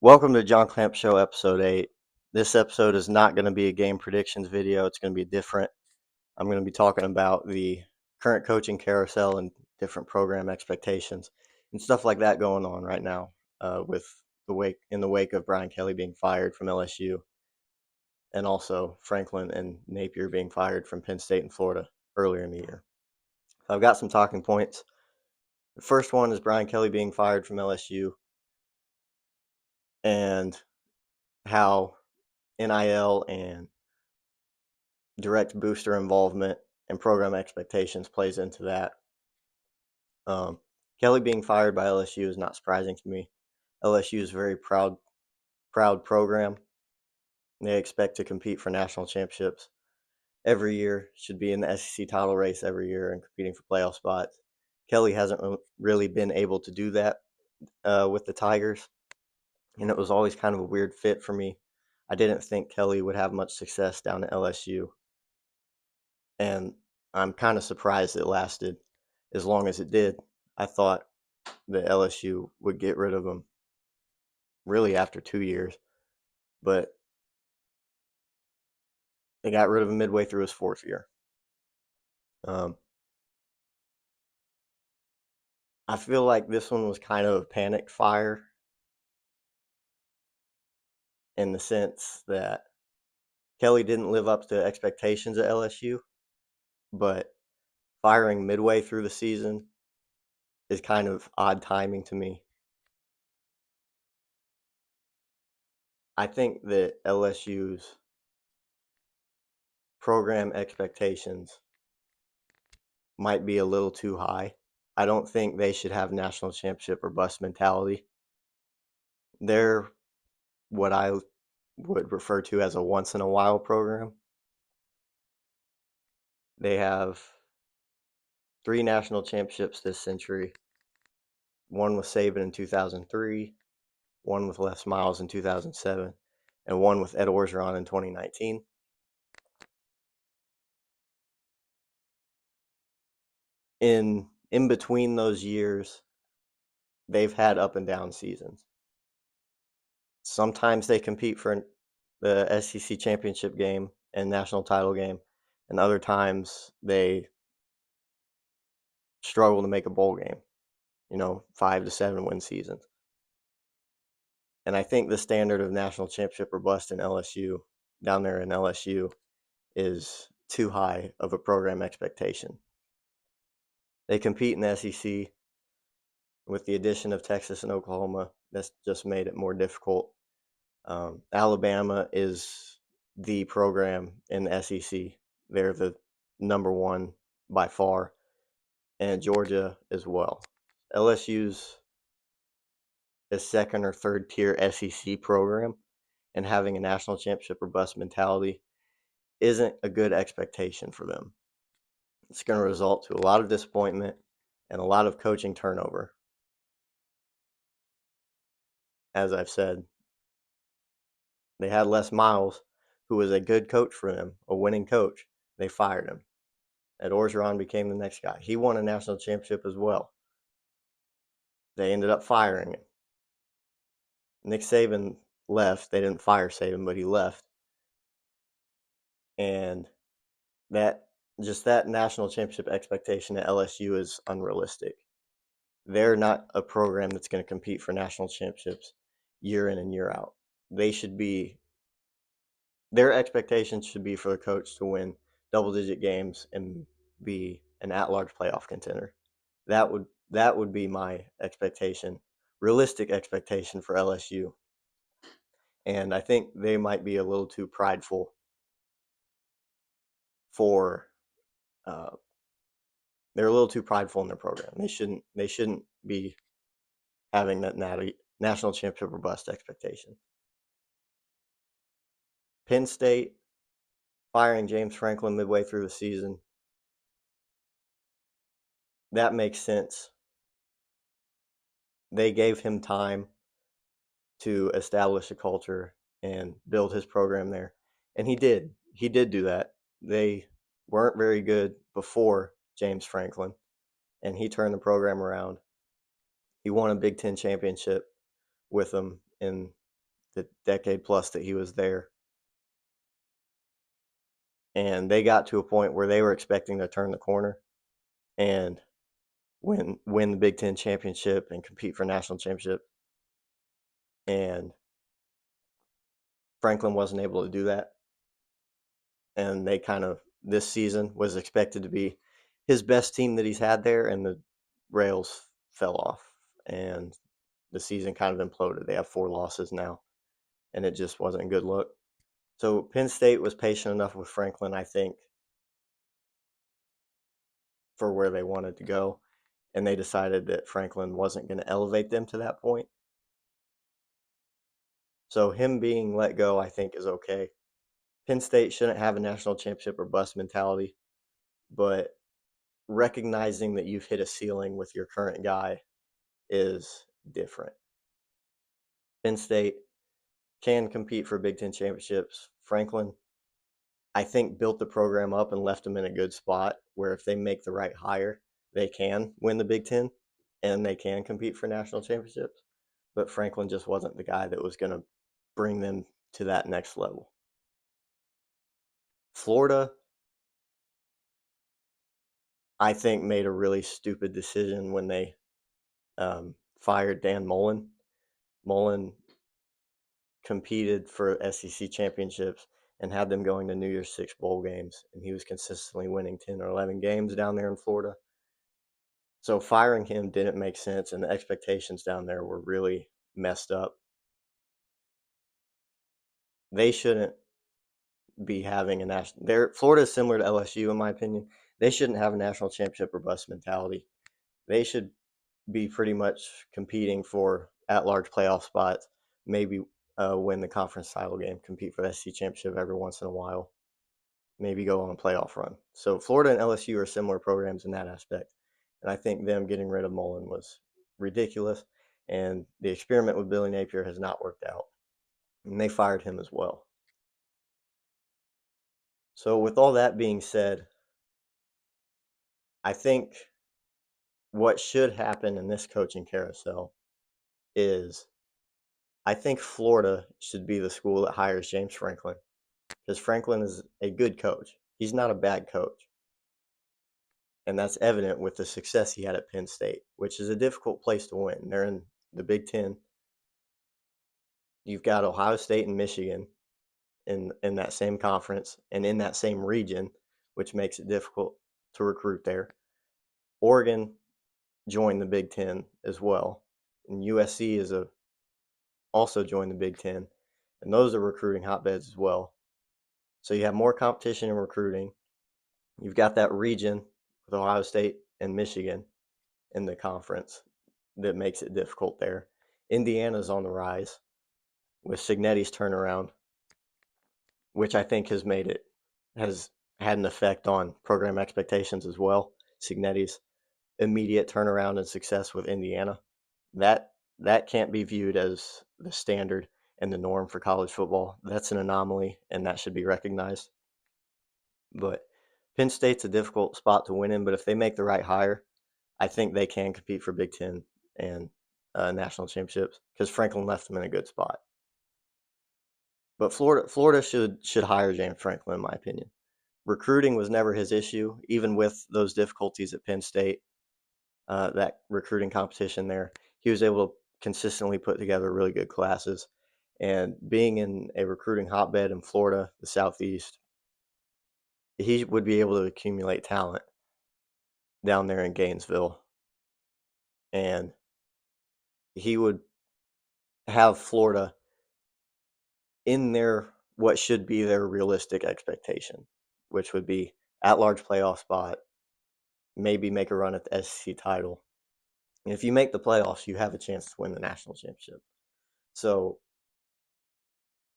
Welcome to John Clamp Show episode 8. This episode is not going to be a game predictions video. It's going to be different. I'm going to be talking about the current coaching carousel and different program expectations and stuff like that going on right now with in the wake of Brian Kelly being fired from LSU and also Franklin and Napier being fired from Penn State and Florida earlier in the year. So I've got some talking points. The first one is Brian Kelly being fired from LSU and how NIL and direct booster involvement and program expectations plays into that. Kelly being fired by LSU is not surprising to me. LSU is a very proud program. They expect to compete for national championships every year, should be in the SEC title race every year and competing for playoff spots. Kelly hasn't really been able to do that with the Tigers, and it was always kind of a weird fit for me. I didn't think Kelly would have much success down at LSU, and I'm kind of surprised it lasted as long as it did. I thought that LSU would get rid of him really after 2 years, but they got rid of him midway through his 4th year. I feel like this one was kind of a panic fire in the sense that Kelly didn't live up to expectations at LSU, but firing midway through the season is kind of odd timing to me. I think that LSU's program expectations might be a little too high. I don't think they should have national championship or bust mentality. They're what I would refer to as a once in a while program. They have 3 national championships this century. One with Saban in 2003, one with Les Miles in 2007, and one with Ed Orgeron in 2019. In between those years, they've had up and down seasons. Sometimes they compete for the SEC championship game and national title game, and other times they struggle to make a bowl game, 5 to 7 win seasons. And I think the standard of national championship or bust in LSU, down there in LSU, is too high of a program expectation. They compete in the SEC. With the addition of Texas and Oklahoma, that's just made it more difficult. Alabama is the program in the SEC. They're the number one by far, and Georgia as well. LSU's a second or third tier SEC program, and having a national championship or bust mentality isn't a good expectation for them. It's going to result to a lot of disappointment and a lot of coaching turnover. As I've said, they had Les Miles, who was a good coach for them, a winning coach. They fired him. Ed Orgeron became the next guy. He won a national championship as well. They ended up firing him. Nick Saban left. They didn't fire Saban, but he left. And that national championship expectation at LSU is unrealistic. They're not a program that's going to compete for national championships year in and year out. Their expectations should be for the coach to win double-digit games and be an at-large playoff contender. That would be my expectation, realistic expectation for LSU. And I think they might be a little too prideful they're a little too prideful in their program. They shouldn't be having that national championship or bust expectation. Penn State firing James Franklin midway through the season, that makes sense. They gave him time to establish a culture and build his program there, and he did do that. They weren't very good before James Franklin, and he turned the program around. He won a Big Ten championship with them in the decade plus that he was there. And they got to a point where they were expecting to turn the corner and win the Big Ten championship and compete for national championship. And Franklin wasn't able to do that. And they kind of, this season was expected to be his best team that he's had there, and the rails fell off. And the season kind of imploded. They have 4 losses now, and it just wasn't a good look. So Penn State was patient enough with Franklin, I think, for where they wanted to go, and they decided that Franklin wasn't going to elevate them to that point. So him being let go, I think, is okay. Penn State shouldn't have a national championship or bust mentality, but recognizing that you've hit a ceiling with your current guy is different. Penn State can compete for Big Ten championships. Franklin, I think, built the program up and left them in a good spot where if they make the right hire, they can win the Big Ten and they can compete for national championships. But Franklin just wasn't the guy that was going to bring them to that next level. Florida, I think, made a really stupid decision when they fired Dan Mullen. Mullen competed for SEC championships and had them going to New Year's Six bowl games, and he was consistently winning 10 or 11 games down there in Florida. So firing him didn't make sense, and the expectations down there were really messed up. They shouldn't be having a national. Florida is similar to LSU, in my opinion. They shouldn't have a national championship or bust mentality. They should be pretty much competing for at-large playoff spots, maybe win the conference title game, compete for the SEC championship every once in a while, maybe go on a playoff run. So Florida and LSU are similar programs in that aspect. And I think them getting rid of Mullen was ridiculous. And the experiment with Billy Napier has not worked out. And they fired him as well. So with all that being said, I think what should happen in this coaching carousel is I think Florida should be the school that hires James Franklin, because Franklin is a good coach. He's not a bad coach. And that's evident with the success he had at Penn State, which is a difficult place to win. They're in the Big Ten. You've got Ohio State and Michigan in that same conference and in that same region, which makes it difficult to recruit there. Oregon joined the Big Ten as well, and USC is also joined the Big Ten, and those are recruiting hotbeds as well. So you have more competition in recruiting. You've got that region with Ohio State and Michigan in the conference that makes it difficult there. Indiana's on the rise with Signetti's turnaround, which I think has had an effect on program expectations as well. Signetti's immediate turnaround and success with Indiana, that can't be viewed as the standard and the norm for college football. That's an anomaly, and that should be recognized. But Penn State's a difficult spot to win in, but if they make the right hire, I think they can compete for Big Ten and national championships because Franklin left them in a good spot. But Florida should hire James Franklin, in my opinion. Recruiting was never his issue, even with those difficulties at Penn State. That recruiting competition there, he was able to consistently put together really good classes. And being in a recruiting hotbed in Florida, the Southeast, he would be able to accumulate talent down there in Gainesville. And he would have Florida in their what should be their realistic expectation, which would be at-large playoff spot, maybe make a run at the SEC title. And if you make the playoffs, you have a chance to win the national championship. So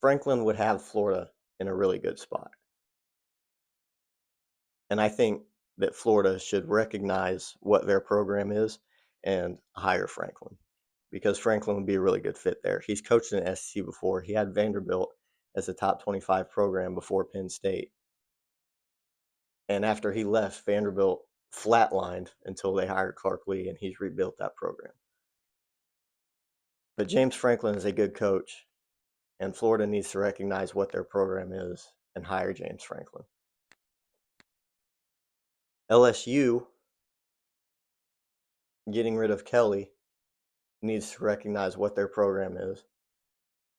Franklin would have Florida in a really good spot. And I think that Florida should recognize what their program is and hire Franklin, because Franklin would be a really good fit there. He's coached in the SEC before. He had Vanderbilt as a top 25 program before Penn State. And after he left, Vanderbilt flatlined until they hired Clark Lee, and he's rebuilt that program. But James Franklin is a good coach. and Florida needs to recognize what their program is and hire James Franklin. LSU, getting rid of Kelly, needs to recognize what their program is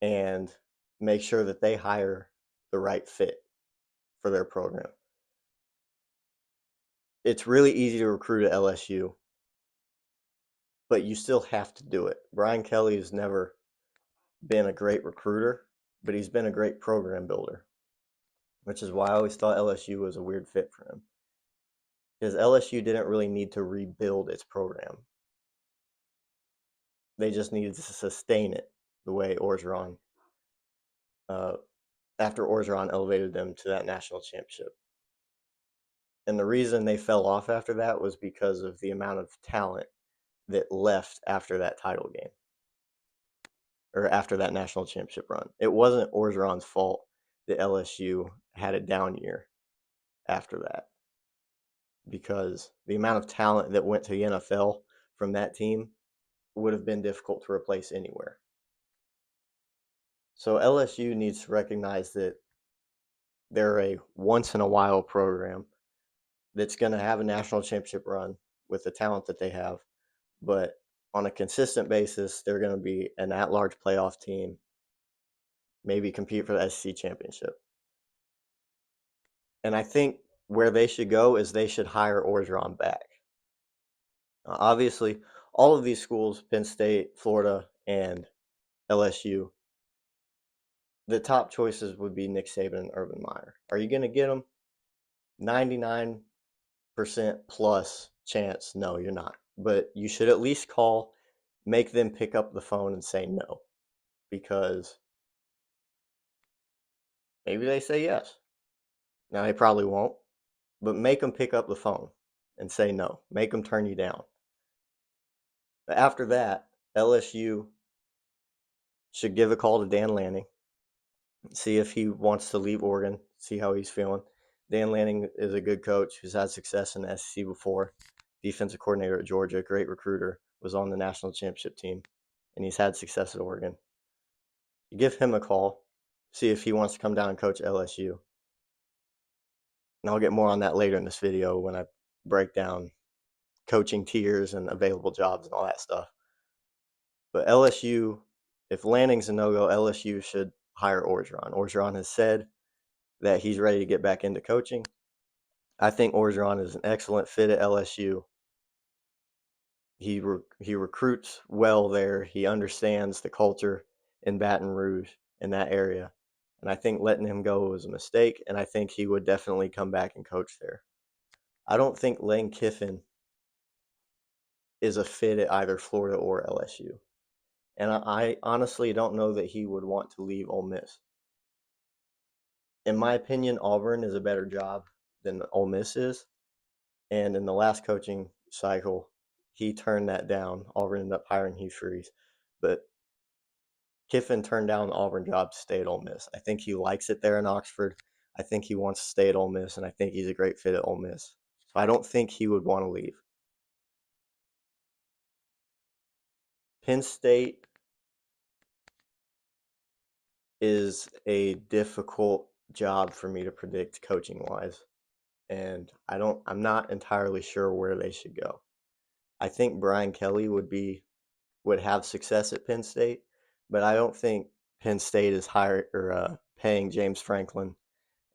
and make sure that they hire the right fit for their program. It's really easy to recruit at LSU, but you still have to do it. Brian Kelly has never been a great recruiter, but he's been a great program builder, which is why I always thought LSU was a weird fit for him. Because LSU didn't really need to rebuild its program. They just needed to sustain it the way Orgeron, after Orgeron elevated them to that national championship. And the reason they fell off after that was because of the amount of talent that left after that title game or after that national championship run. It wasn't Orgeron's fault that LSU had a down year after that, because the amount of talent that went to the NFL from that team would have been difficult to replace anywhere. So LSU needs to recognize that they're a once in a while program that's going to have a national championship run with the talent that they have, but on a consistent basis, they're going to be an at-large playoff team, maybe compete for the SEC championship. And I think where they should go is they should hire Orgeron back. Obviously, all of these schools, Penn State, Florida, and LSU, the top choices would be Nick Saban and Urban Meyer. Are you going to get them? 99% plus chance, no, you're not. But you should at least call, make them pick up the phone and say no, because maybe they say yes. Now, they probably won't, but make them pick up the phone and say no. Make them turn you down. But after that, LSU should give a call to Dan Lanning, see if he wants to leave Oregon, see how he's feeling. Dan Lanning is a good coach who's had success in the SEC before. Defensive coordinator at Georgia, great recruiter, was on the national championship team, and he's had success at Oregon. You give him a call, see if he wants to come down and coach LSU. And I'll get more on that later in this video when I break down coaching tiers and available jobs and all that stuff. But LSU, if Lanning's a no-go, LSU should hire Orgeron. Orgeron has said that he's ready to get back into coaching. I think Orgeron is an excellent fit at LSU. He recruits well there. He understands the culture in Baton Rouge in that area. And I think letting him go was a mistake, and I think he would definitely come back and coach there. I don't think Lane Kiffin is a fit at either Florida or LSU. And I honestly don't know that he would want to leave Ole Miss. In my opinion, Auburn is a better job than Ole Miss is. And in the last coaching cycle, he turned that down. Auburn ended up hiring Hugh Freeze. But Kiffin turned down the Auburn job to stay at Ole Miss. I think he likes it there in Oxford. I think he wants to stay at Ole Miss, and I think he's a great fit at Ole Miss. So I don't think he would want to leave. Penn State is a difficult job for me to predict coaching wise, and I'm not entirely sure where they should go. I think Brian Kelly would have success at Penn State, but I don't think Penn State is paying James Franklin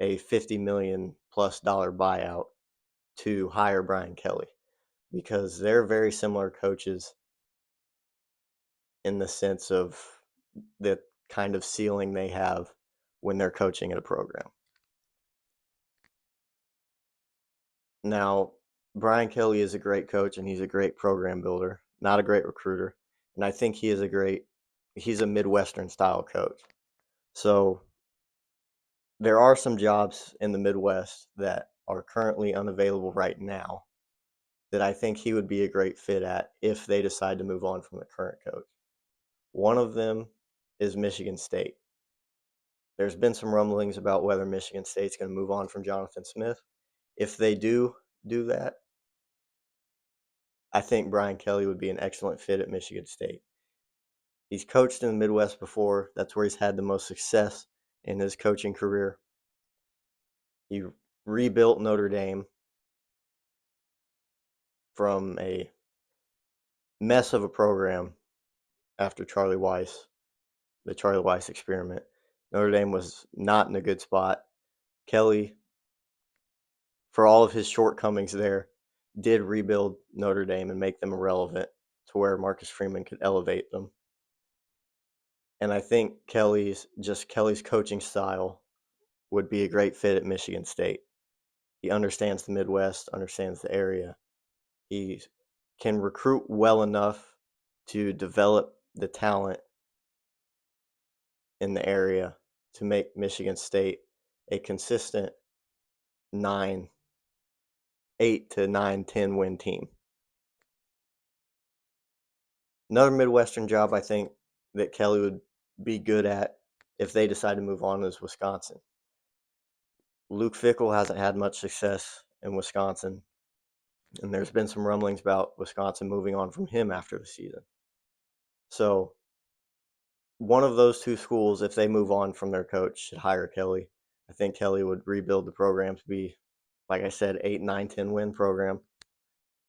a $50 million plus buyout to hire Brian Kelly, because they're very similar coaches in the sense of the kind of ceiling they have when they're coaching at a program. Now, Brian Kelly is a great coach and he's a great program builder, not a great recruiter. And I think he's a Midwestern style coach. So there are some jobs in the Midwest that are currently unavailable right now that I think he would be a great fit at if they decide to move on from the current coach. One of them is Michigan State. There's been some rumblings about whether Michigan State's going to move on from Jonathan Smith. If they do that, I think Brian Kelly would be an excellent fit at Michigan State. He's coached in the Midwest before. That's where he's had the most success in his coaching career. He rebuilt Notre Dame from a mess of a program after the Charlie Weiss experiment. Notre Dame was not in a good spot. Kelly, for all of his shortcomings there, did rebuild Notre Dame and make them irrelevant to where Marcus Freeman could elevate them. And I think Kelly's coaching style would be a great fit at Michigan State. He understands the Midwest, understands the area. He can recruit well enough to develop the talent in the area to make Michigan State a consistent 8 to 9, 10 win team. Another Midwestern job I think that Kelly would be good at if they decide to move on is Wisconsin. Luke Fickell hasn't had much success in Wisconsin, and there's been some rumblings about Wisconsin moving on from him after the season. So one of those two schools, if they move on from their coach, should hire Kelly. I think Kelly would rebuild the program to be, like I said, 8, 9, 10 win program.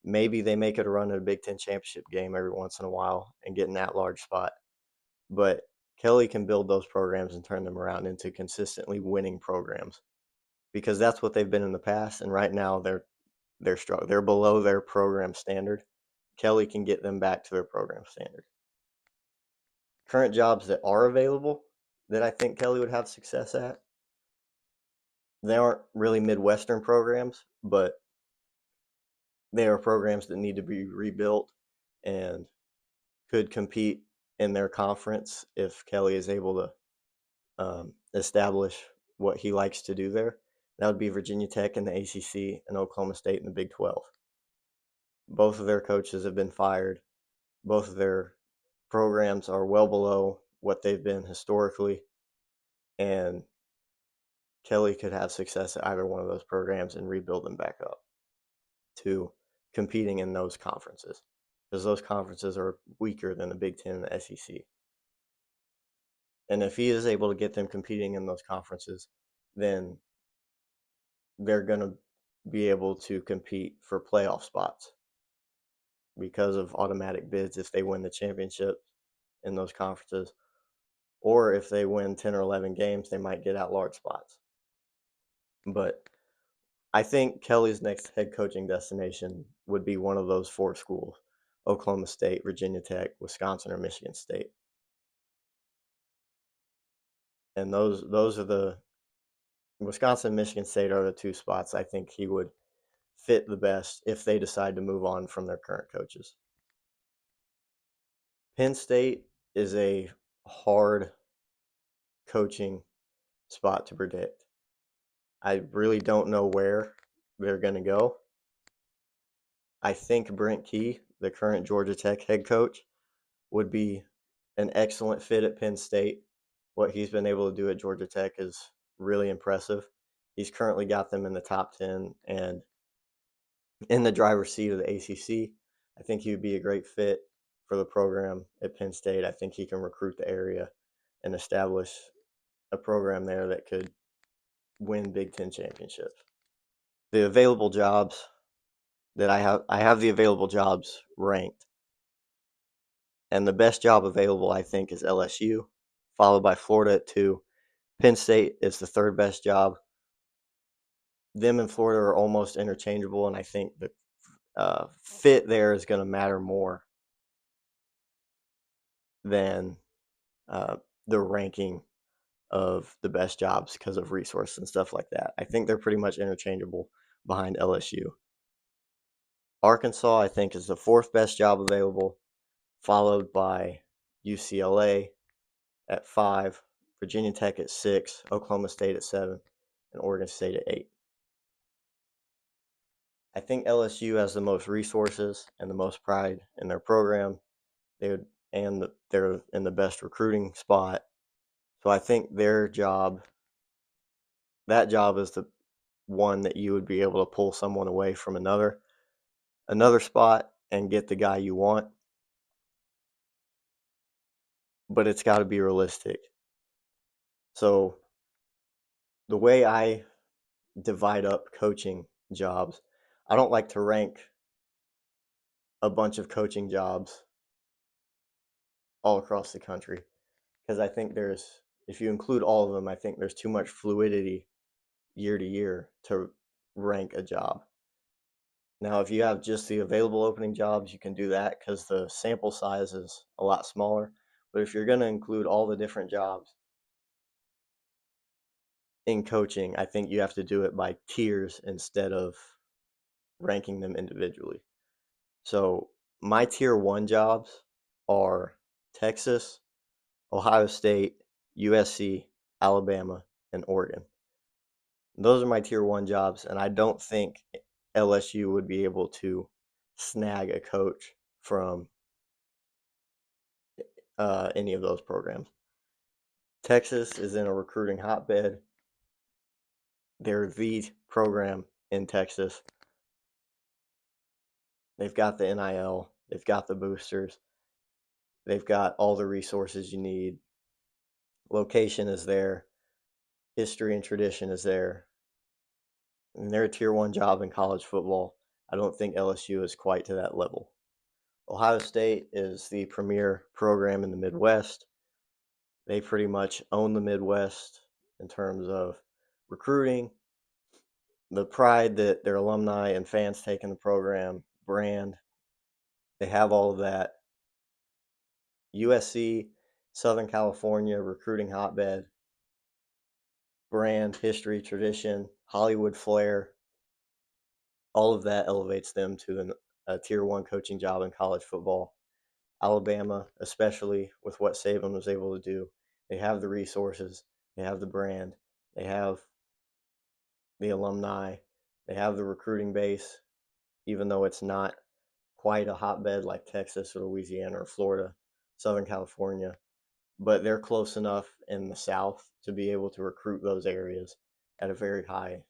Maybe they make it a run at a Big Ten championship game every once in a while and get in that large spot. But Kelly can build those programs and turn them around into consistently winning programs because that's what they've been in the past. And right now they're strong. They're below their program standard. Kelly can get them back to their program standard. Current jobs that are available that I think Kelly would have success at, they aren't really Midwestern programs, but they are programs that need to be rebuilt and could compete in their conference if Kelly is able to establish what he likes to do there. That would be Virginia Tech in the ACC and Oklahoma State in the Big 12. Both of their coaches have been fired. Both of their programs are well below what they've been historically, and Kelly could have success at either one of those programs and rebuild them back up to competing in those conferences because those conferences are weaker than the Big Ten and the SEC. And if he is able to get them competing in those conferences, then they're going to be able to compete for playoff spots because of automatic bids if they win the championship in those conferences. Or if they win 10 or 11 games, they might get at large spots. But I think Kelly's next head coaching destination would be one of those four schools: Oklahoma State, Virginia Tech, Wisconsin, or Michigan State. And those are the Wisconsin and Michigan State are the two spots I think he would fit the best if they decide to move on from their current coaches. Penn State is a hard coaching spot to predict. I really don't know where they're going to go. I think Brent Key, the current Georgia Tech head coach, would be an excellent fit at Penn State. What he's been able to do at Georgia Tech is really impressive. He's currently got them in the top 10 and in the driver's seat of the ACC. I think he would be a great fit for the program at Penn State. I think he can recruit the area and establish a program there that could win Big Ten championships. The available jobs that I have the available jobs ranked. And the best job available, I think, is LSU, followed by Florida at 2. Penn State is the third best job. Them and Florida are almost interchangeable, and I think the fit there is going to matter more than the ranking of the best jobs because of resource and stuff like that. I think they're pretty much interchangeable behind LSU. Arkansas, I think, is the fourth best job available, followed by UCLA at 5, Virginia Tech at 6, Oklahoma State at 7, and Oregon State at 8. I think LSU has the most resources and the most pride in their program. They're in the best recruiting spot. So I think that job is the one that you would be able to pull someone away from another spot and get the guy you want. but it's got to be realistic. So the way I divide up coaching jobs, I don't like to rank a bunch of coaching jobs all across the country because I think if you include all of them, I think there's too much fluidity year to year to rank a job. Now, if you have just the available opening jobs, you can do that because the sample size is a lot smaller. But if you're going to include all the different jobs in coaching, I think you have to do it by tiers instead of ranking them individually. So my tier one jobs are Texas, Ohio State, USC, Alabama, and Oregon. Those are my tier one jobs, and I don't think LSU would be able to snag a coach from any of those programs. Texas is in a recruiting hotbed. They're the program in Texas. They've got the NIL, they've got the boosters, they've got all the resources you need. Location is there, history and tradition is there. And they're a tier one job in college football. I don't think LSU is quite to that level. Ohio State is the premier program in the Midwest. They pretty much own the Midwest in terms of recruiting, the pride that their alumni and fans take in the program, brand. They have all of that. USC, Southern California, recruiting hotbed, brand, history, tradition, Hollywood flair. All of that elevates them to a tier one coaching job in college football. Alabama, especially with what Saban was able to do, they have the resources, they have the brand, they have the alumni, they have the recruiting base, even though it's not quite a hotbed like Texas or Louisiana or Florida, Southern California, but they're close enough in the South to be able to recruit those areas at a very high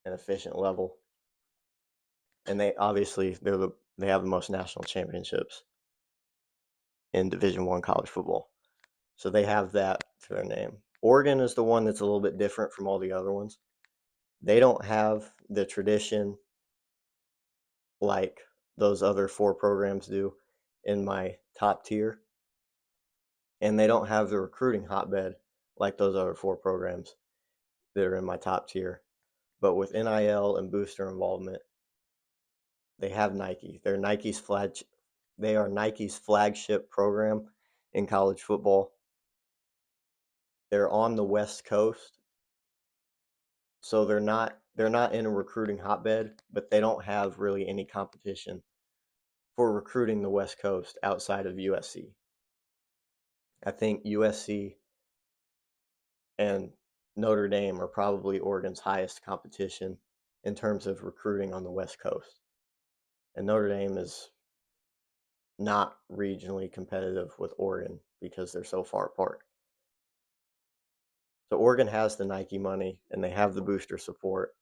and efficient level. And they obviously they have the most national championships in Division One college football, so they have that to their name. Oregon is the one that's a little bit different from all the other ones. They don't have the tradition like those other four programs do in my top tier, and they don't have the recruiting hotbed like those other four programs that are in my top tier. But with NIL and booster involvement, they have Nike. They are Nike's flagship program in college football. They're on the West Coast, so they're not in a recruiting hotbed, but they don't have really any competition for recruiting the West Coast outside of USC. I think USC and Notre Dame are probably Oregon's highest competition in terms of recruiting on the West Coast. And Notre Dame is not regionally competitive with Oregon because they're so far apart. So Oregon has the Nike money and they have the booster support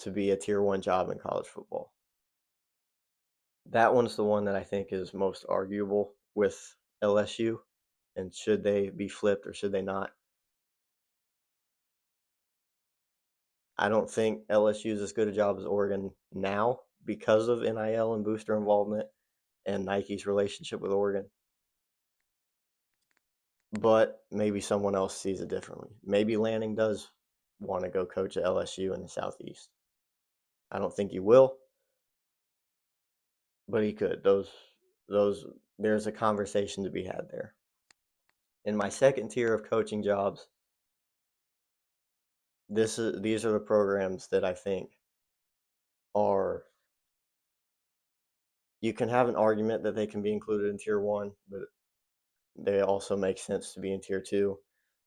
to be a tier one job in college football. That one's the one that I think is most arguable with LSU. And should they be flipped or should they not? I don't think LSU is as good a job as Oregon now because of NIL and booster involvement and Nike's relationship with Oregon. But maybe someone else sees it differently. Maybe Lanning does want to go coach at LSU in the Southeast. I don't think he will, but he could. There's a conversation to be had there. In my second tier of coaching jobs, these are the programs that I think are, you can have an argument that they can be included in tier one, but they also make sense to be in tier two.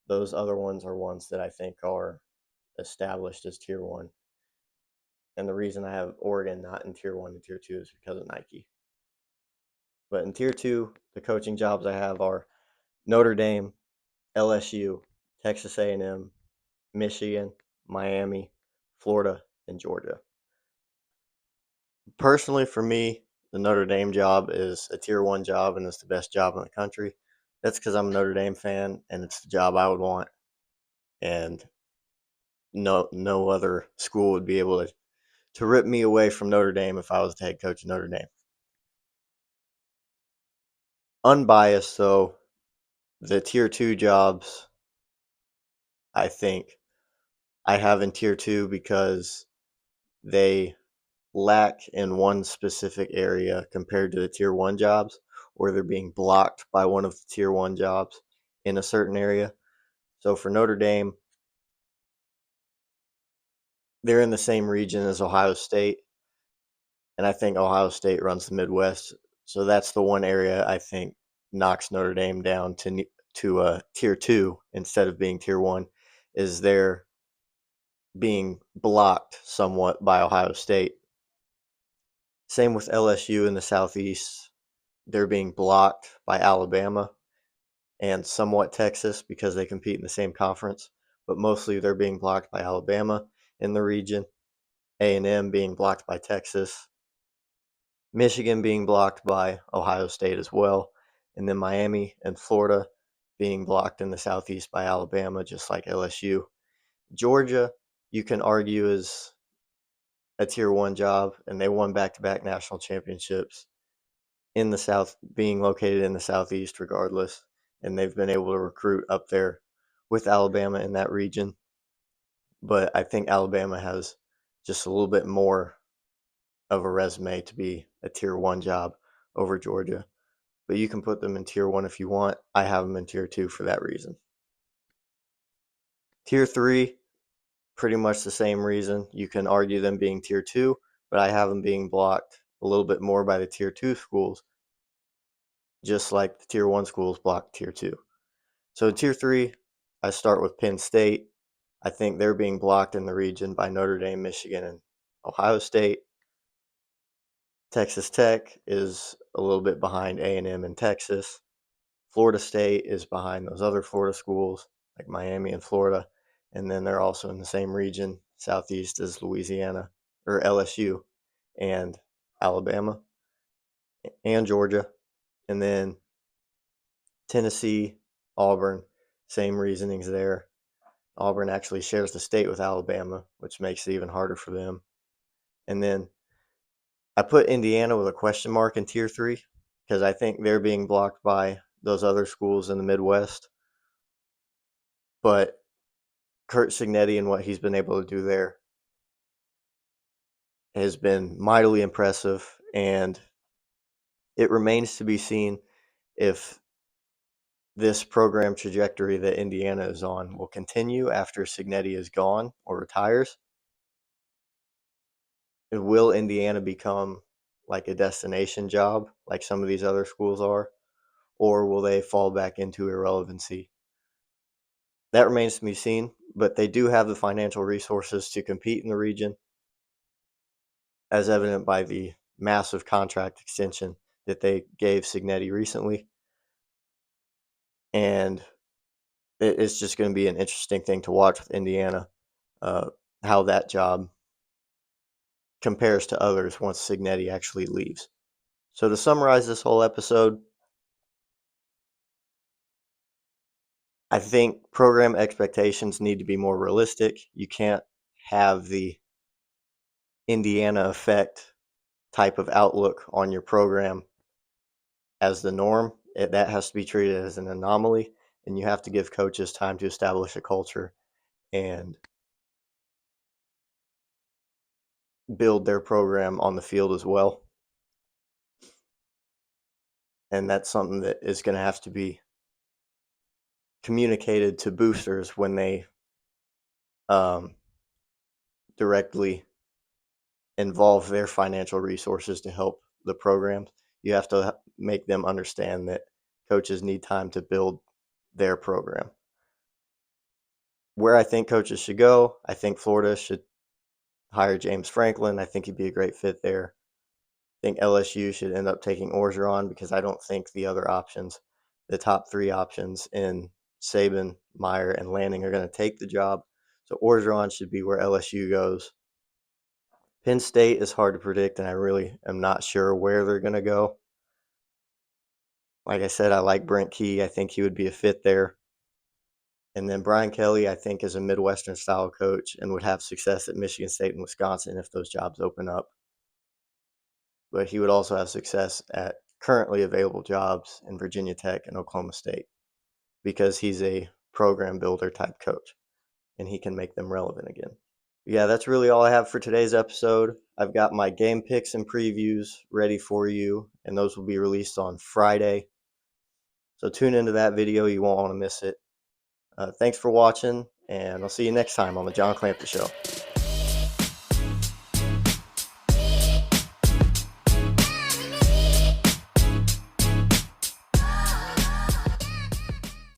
Those other ones are ones that I think are established as tier one. And the reason I have Oregon not in tier one and tier two is because of Nike. But in tier two, the coaching jobs I have are Notre Dame, LSU, Texas A&M, Michigan, Miami, Florida, and Georgia. Personally, for me, the Notre Dame job is a tier one job and it's the best job in the country. That's because I'm a Notre Dame fan, and it's the job I would want, and no other school would be able to rip me away from Notre Dame if I was the head coach of Notre Dame. Unbiased, though, the tier two jobs, I think I have in tier two because they lack in one specific area compared to the tier one jobs, or they're being blocked by one of the tier one jobs in a certain area. So for Notre Dame, they're in the same region as Ohio State, and I think Ohio State runs the Midwest. So that's the one area I think knocks Notre Dame down to tier two instead of being tier one, is they're being blocked somewhat by Ohio State. Same with LSU in the Southeast. They're being blocked by Alabama and somewhat Texas because they compete in the same conference, but mostly they're being blocked by Alabama in the region, A&M being blocked by Texas, Michigan being blocked by Ohio State as well, and then Miami and Florida being blocked in the Southeast by Alabama, just like LSU. Georgia, you can argue, is a tier one job, and they won back-to-back national championships in the South, being located in the Southeast regardless, and they've been able to recruit up there with Alabama in that region. But I think Alabama has just a little bit more of a resume to be a tier one job over Georgia. But you can put them in tier one if you want. I have them in tier two for that reason. Tier three, pretty much the same reason. You can argue them being tier two, but I have them being blocked a little bit more by the tier two schools, just like the tier one schools block tier two. So tier three, I start with Penn State. I think they're being blocked in the region by Notre Dame, Michigan, and Ohio State. Texas Tech is a little bit behind A&M and Texas. Florida State is behind those other Florida schools like Miami and Florida. And then they're also in the same region, Southeast, as Louisiana or LSU and Alabama and Georgia. And then Tennessee, Auburn, same reasonings there. Auburn actually shares the state with Alabama, which makes it even harder for them. And then I put Indiana with a question mark in tier three because I think they're being blocked by those other schools in the Midwest. But Kurt Signetti and what he's been able to do there has been mightily impressive, and it remains to be seen if this program trajectory that Indiana is on will continue after Signetti is gone or retires. And will Indiana become like a destination job like some of these other schools are, or will they fall back into irrelevancy? That remains to be seen, but they do have the financial resources to compete in the region, as evident by the massive contract extension that they gave Signetti recently. And it's just going to be an interesting thing to watch with Indiana, how that job compares to others once Signetti actually leaves. So to summarize this whole episode, I think program expectations need to be more realistic. You can't have the Indiana effect type of outlook on your program as the norm. That has to be treated as an anomaly, and you have to give coaches time to establish a culture and build their program on the field as well. And that's something that is going to have to be communicated to boosters when they directly involve their financial resources to help the programs. You have to make them understand that coaches need time to build their program. Where I think coaches should go, I think Florida should hire James Franklin. I think he'd be a great fit there. I think LSU should end up taking Orgeron because I don't think the other options, the top three options in Saban, Meyer, and Lanning, are going to take the job. So Orgeron should be where LSU goes. Penn State is hard to predict, and I really am not sure where they're going to go. Like I said, I like Brent Key. I think he would be a fit there. And then Brian Kelly, I think, is a Midwestern style coach and would have success at Michigan State and Wisconsin if those jobs open up. But he would also have success at currently available jobs in Virginia Tech and Oklahoma State because he's a program builder type coach and he can make them relevant again. Yeah, that's really all I have for today's episode. I've got my game picks and previews ready for you, and those will be released on Friday. So tune into that video. You won't want to miss it. Thanks for watching, and I'll see you next time on the John Clampett Show.